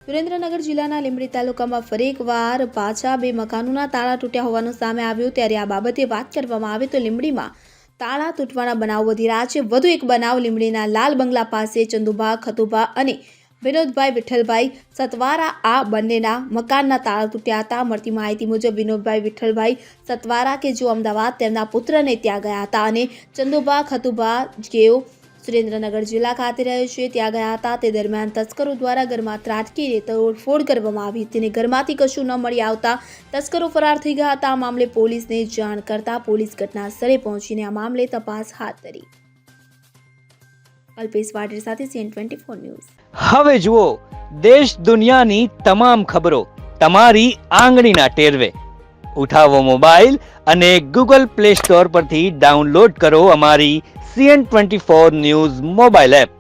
સુરેન્દ્રનગર જિલ્લાના લીંબડી તાલુકામાં ફરી એકવાર પાછા 2 મકાનોના તાળા તૂટ્યા હોવાનું સામે આવ્યું। ત્યારે આ બાબતે વાત કરવામાં આવે તો લીંબડીમાં તાળા તૂટવાના બનાવ વધી રહ્યા છે। વધુ એક બનાવ લીંબડીના લાલ બંગલા પાસે ચંદુભા ખતુભા અને વિનોદભાઈ વિઠ્ઠલભાઈ સતવારા આ બંનેના મકાનના તાળા તૂટ્યા હતા। મળતી માહિતી મુજબ વિનોદભાઈ વિઠ્ઠલભાઈ સતવારા કે જો અમદાવાદ તેમના પુત્રને ત્યાં ગયા હતા અને ચંદુભા ખતુભા જેઓ સુરેન્દ્રનગર જિલ્લા ખાતે રહે છે ત્યાં ગયા હતા। તે દરમિયાન તસ્કરો દ્વારા ઘરમાં ત્રાટકીને તોડફોડ કરવામાં આવી હતી અને ઘરમાંથી કશું ન મળી આવતા તસ્કરો ફરાર થઈ ગયા હતા। આ મામલે પોલીસને જાણ કરતા પોલીસ ઘટના સ્થળે પહોંચીને આ મામલે તપાસ હાથ ધરી। અલ્પેશ વાઢેર સાથે CN24 ન્યૂઝ। હવે જુઓ દેશ દુનિયાની તમામ ખબરો તમારી આંગળીના ટેરવે। ઉઠાવો મોબાઈલ અને Google Play Store પરથી ડાઉનલોડ કરો અમારી CN24 ન્યૂઝ મોબાઈલ એપ।